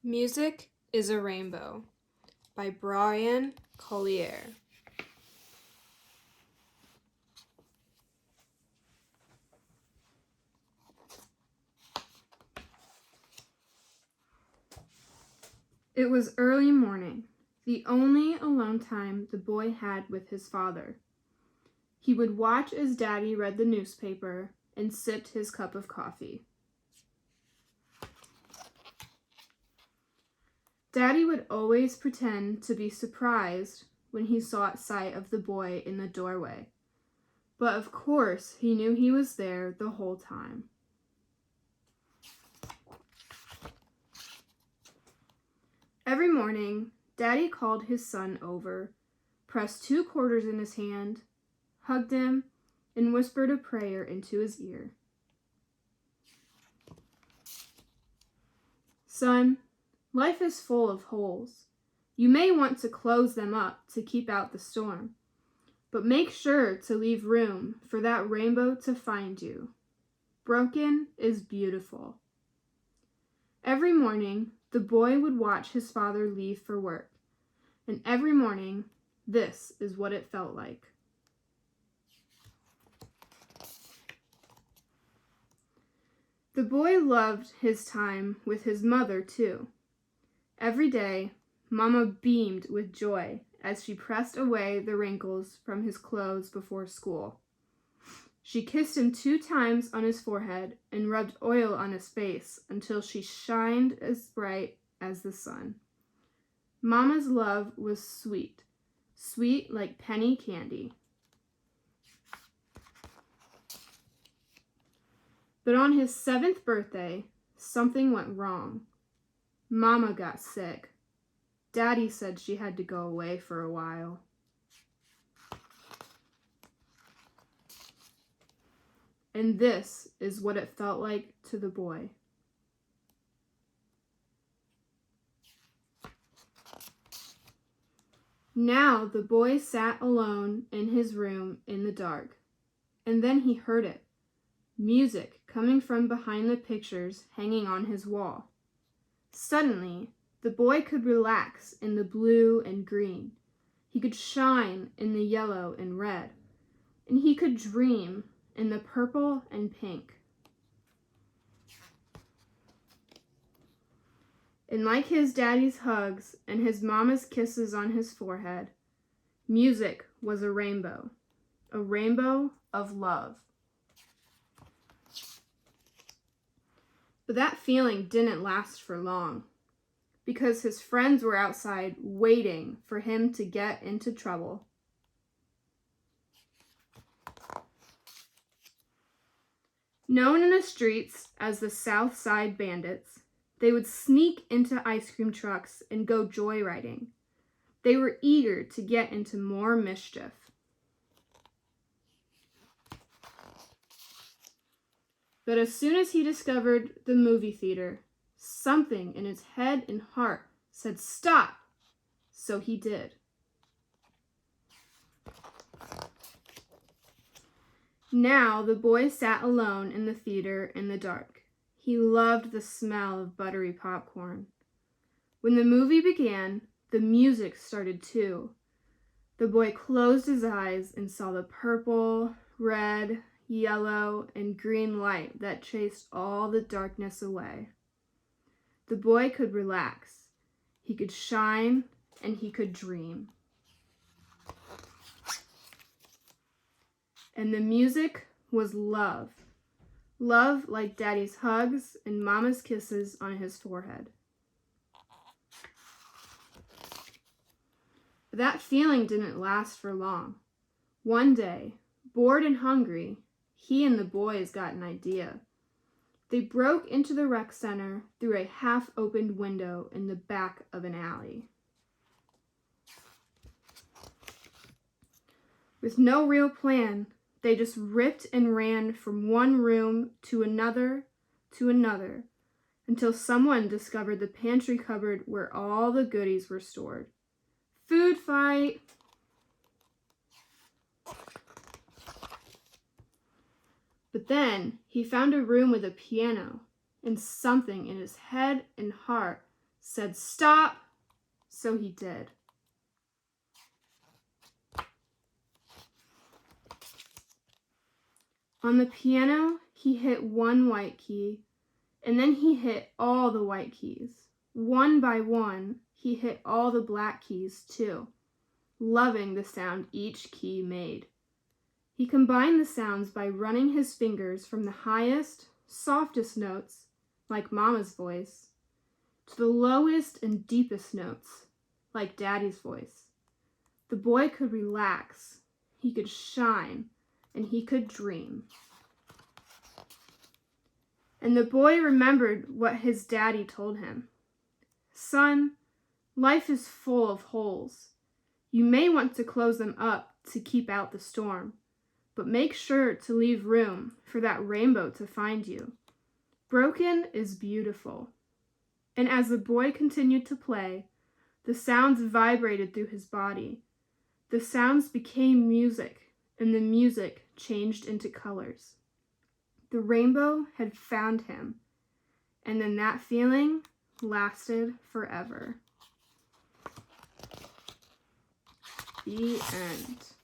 Music is a Rainbow by Bryan, Collier. It was early morning, the only alone time the boy had with his father. He would watch as Daddy read the newspaper and sipped his cup of coffee. Daddy would always pretend to be surprised when he saw sight of the boy in the doorway, but of course he knew he was there the whole time. Every morning, Daddy called his son over, pressed 2 quarters in his hand, hugged him, and whispered a prayer into his ear. "Son, life is full of holes. You may want to close them up to keep out the storm, but make sure to leave room for that rainbow to find you. Broken is beautiful." Every morning, the boy would watch his father leave for work, and every morning, this is what it felt like. The boy loved his time with his mother, too. Every day, Mama beamed with joy as she pressed away the wrinkles from his clothes before school. She kissed him 2 times on his forehead and rubbed oil on his face until she shined as bright as the sun. Mama's love was sweet, sweet like penny candy. But on his 7th birthday, something went wrong. Mama got sick. Daddy said she had to go away for a while. And this is what it felt like to the boy. Now the boy sat alone in his room in the dark, and then he heard it. Music coming from behind the pictures hanging on his wall. Suddenly, the boy could relax in the blue and green. He could shine in the yellow and red. And he could dream in the purple and pink. And like his daddy's hugs and his mama's kisses on his forehead, music was a rainbow of love. But that feeling didn't last for long, because his friends were outside waiting for him to get into trouble. Known in the streets as the South Side Bandits, they would sneak into ice cream trucks and go joyriding. They were eager to get into more mischief. But as soon as he discovered the movie theater, something in his head and heart said stop, so he did. Now the boy sat alone in the theater in the dark. He loved the smell of buttery popcorn. When the movie began, the music started too. The boy closed his eyes and saw the purple, red, yellow, and green light that chased all the darkness away. The boy could relax. He could shine and he could dream. And the music was love. Love like Daddy's hugs and Mama's kisses on his forehead. But that feeling didn't last for long. One day, bored and hungry, he and the boys got an idea. They broke into the rec center through a half-opened window in the back of an alley. With no real plan, they just ripped and ran from one room to another, until someone discovered the pantry cupboard where all the goodies were stored. Food fight! But then he found a room with a piano, and something in his head and heart said stop, so he did. On the piano, he hit one white key, and then he hit all the white keys. One by one, he hit all the black keys too, loving the sound each key made. He combined the sounds by running his fingers from the highest, softest notes, like Mama's voice, to the lowest and deepest notes, like Daddy's voice. The boy could relax, he could shine, and he could dream. And the boy remembered what his daddy told him. Son, life is full of holes. You may want to close them up to keep out the storm, but make sure to leave room for that rainbow to find you. Broken is beautiful. And as the boy continued to play, the sounds vibrated through his body. The sounds became music, and the music changed into colors. The rainbow had found him, and then that feeling lasted forever. The end.